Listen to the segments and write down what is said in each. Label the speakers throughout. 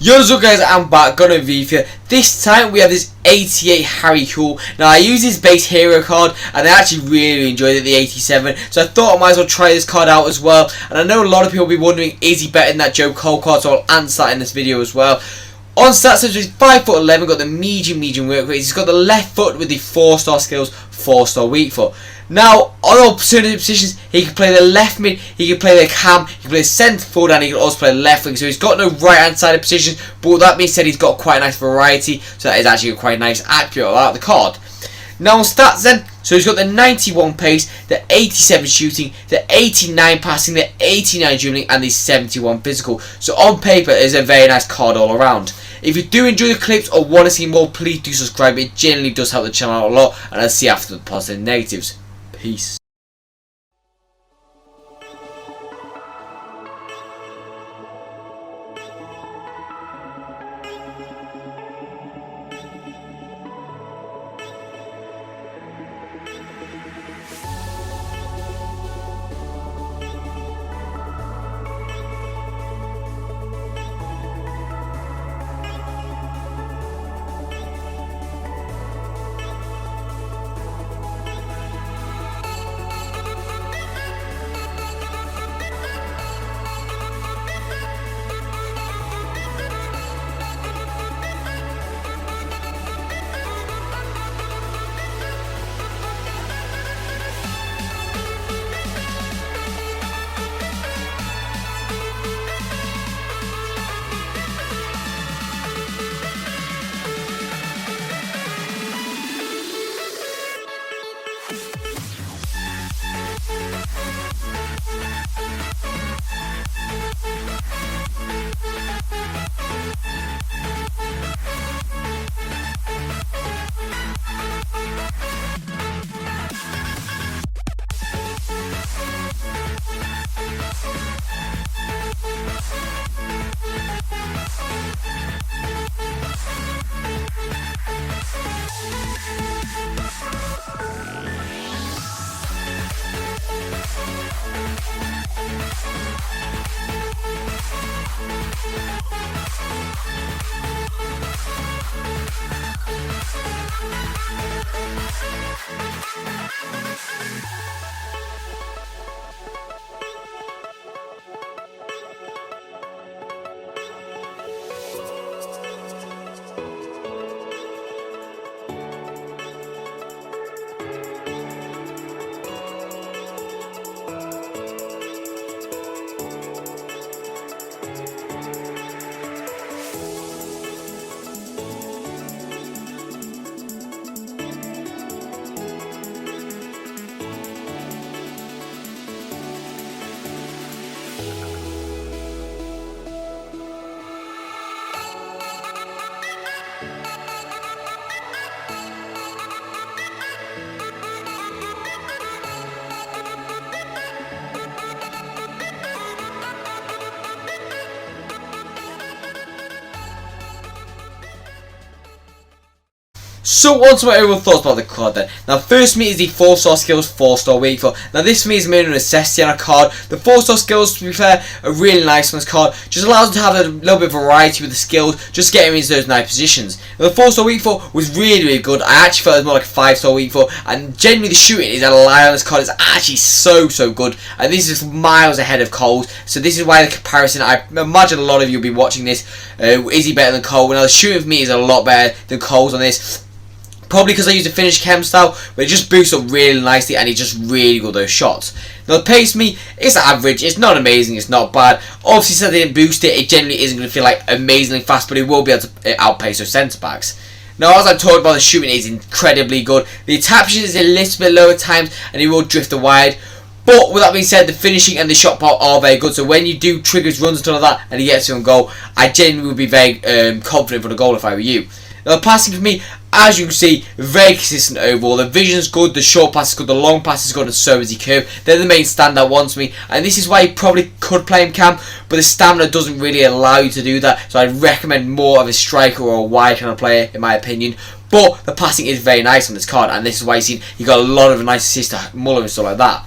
Speaker 1: Yo, what's up guys, I'm back, got a review here. This time we have this 88 Harry Kewell. Now I use this base hero card and I actually really enjoyed it, the 87. So I thought I might as well try this card out as well. And I know a lot of people will be wondering, is he better than that Joe Cole card? So I'll answer that in this video as well. On stats, so he's 5'11", got the medium work rate. He's got the left foot with the 4-star skills, 4-star weak foot. Now, on alternative positions, he can play the left mid, he can play the cam, he can play the centre forward, and he can also play the left wing. So he's got no right hand side of positions, but with that being said, he's got quite a nice variety. So that is actually a quite nice accurate about the card. Now on stats then, so he's got the 91 pace, the 87 shooting, the 89 passing, the 89 dribbling, and the 71 physical. So on paper, it's a very nice card all around. If you do enjoy the clips or want to see more, please do subscribe. It generally does help the channel out a lot, and I'll see you after the positive and negatives. Peace. So on to my overall thoughts about the card then. Now first for me is the 4-star skills, 4-star weak foot. Now this for me is a minimum necessity on a card. The 4-star skills, to be fair, are really nice on this card. Just allows him to have a little bit of variety with the skills, just get him into those nice positions. Now, the 4-star weak foot was really good. I actually felt it was more like a 5-star weak foot, and generally the shooting is a lie on this card. It's actually so good, and this is miles ahead of Cole's. So this is why the comparison, I imagine a lot of you will be watching this. Is he better than Cole? Now the shooting for me is a lot better than Cole's on this. Probably because I use the finished chem style, but it just boosts up really nicely and he just really got those shots. Now the pace for me, it's average, it's not amazing, it's not bad. Obviously since I didn't boost it, it generally isn't going to feel like amazingly fast, but it will be able to outpace those centre backs. Now as I talked about, the shooting is incredibly good. The attack position is a little bit low at times and he will drift wide. But with that being said, the finishing and the shot part are very good. So when you do triggers, runs and stuff like that, and he gets to a goal, I genuinely would be very confident for the goal if I were you. Now the passing for me, as you can see, very consistent overall. The vision's good, the short pass is good, the long pass is good, and so is the curve. They're the main standout ones for me, and this is why you probably could play him cam, but the stamina doesn't really allow you to do that. So I'd recommend more of a striker or a wide kind of player, in my opinion. But the passing is very nice on this card, and this is why you've seen he got a lot of nice assists to Muller and stuff like that.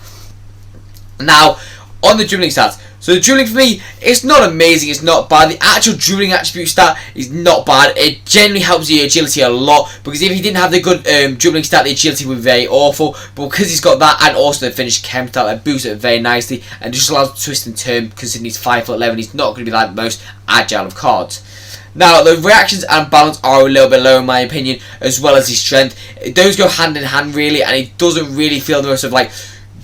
Speaker 1: Now, on the dribbling stats, So the dribbling for me, it's not amazing, it's not bad. The actual dribbling attribute stat is not bad. It generally helps your agility a lot, because if he didn't have the good dribbling stat, the agility would be very awful. But because he's got that and also the finish chem stat, it boosts it very nicely and just allows him to twist and turn, considering he's 5'11", he's not going to be like the most agile of cards. Now, the reactions and balance are a little bit low in my opinion, as well as his strength. Those go hand in hand really, and he doesn't really feel the most of like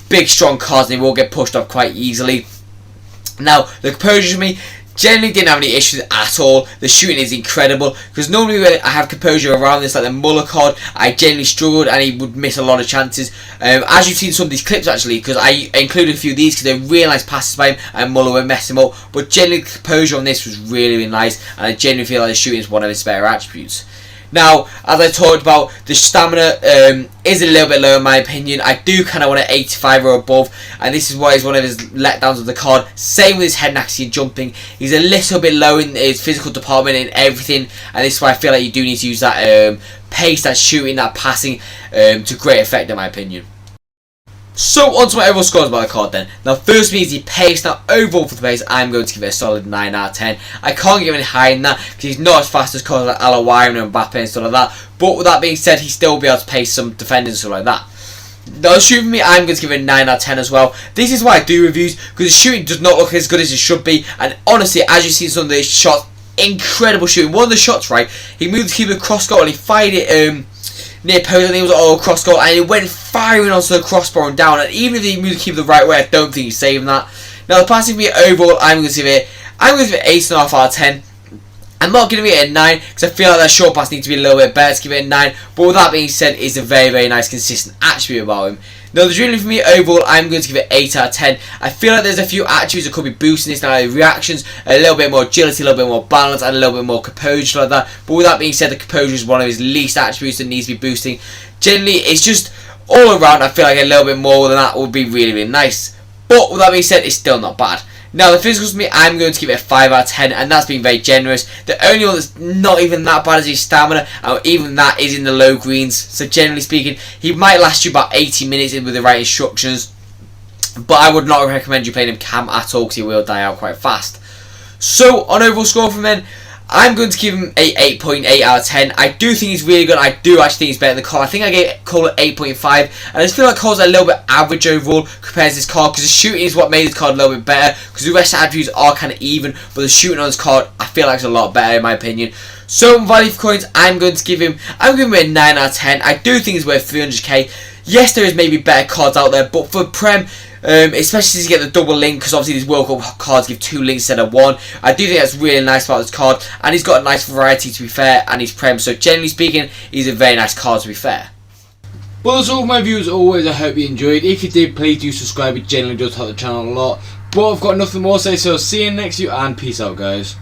Speaker 1: big strong cards, and he will get pushed off quite easily. Now, the composure for me generally didn't have any issues at all. The shooting is incredible, because normally when I have composure around this, like the Muller card, I generally struggled and he would miss a lot of chances. As you've seen some of these clips actually, because I included a few of these because they're really nice passes by him and Muller would mess him up. But generally the composure on this was really nice, and I genuinely feel like the shooting is one of his better attributes. Now, as I talked about, the stamina is a little bit low in my opinion. I do kind of want an 85 or above, and this is what is one of his letdowns of the card. Same with his head and accuracy and jumping. He's a little bit low in his physical department and everything, and this is why I feel like you do need to use that pace, that shooting, that passing to great effect in my opinion. So on to my overall scores about the card then. Now first me is the pace. Now overall for the pace, I'm going to give it a solid 9 out of 10. I can't give it any higher than that because he's not as fast as cards like Alawire and Mbappe and stuff like that. But with that being said, he still will be able to pace some defenders and stuff like that. Now shooting me, I'm going to give it a 9 out of 10 as well. This is why I do reviews, because the shooting does not look as good as it should be. And honestly, as you see some of these shots, incredible shooting. One of the shots, right, he moved to keep the cross goal and he fired it near post. I think it was all cross goal, and it went firing onto the crossbar and down. And even if he moved to keep the right way, I don't think he's saving that. Now the passing for me overall, I'm going to give it 8.5 out of 10. I'm not giving it a 9 because I feel like that short pass needs to be a little bit better to give it a 9. But with that being said, it's a very nice consistent attribute about him. Now the dribbling for me overall, I'm going to give it 8 out of 10. I feel like there's a few attributes that could be boosting this. Now like reactions, a little bit more agility, a little bit more balance, and a little bit more composure like that. But with that being said, the composure is one of his least attributes that needs to be boosting. Generally, it's just all around, I feel like a little bit more than that would be really nice. But with that being said, it's still not bad. Now the physicals for me, I'm going to give it a 5 out of 10, and that's been very generous. The only one that's not even that bad is his stamina, and even that is in the low greens. So generally speaking, he might last you about 80 minutes in with the right instructions, but I would not recommend you playing him cam at all because he will die out quite fast. So on overall score from then, I'm going to give him a 8.8 out of 10. I do think he's really good. I do actually think he's better than Cole. I think I gave Cole at 8.5. And I just feel like Cole's a little bit average overall compared to this card, because the shooting is what made this card a little bit better, because the rest of the attributes are kind of even, but the shooting on this card I feel like is a lot better in my opinion. So in value for coins, I'm going to give him a 9 out of 10. I do think he's worth 300k. Yes, there is maybe better cards out there, but for Prem, especially since you get the double link, because obviously these World Cup cards give 2 links instead of 1. I do think that's really nice about this card, and he's got a nice variety to be fair, and he's Prem, so generally speaking, he's a very nice card to be fair. Well, that's all my views as always. I hope you enjoyed. If you did, please do subscribe. It generally does help the channel a lot. But I've got nothing more to say, so see you in the next video, and peace out guys.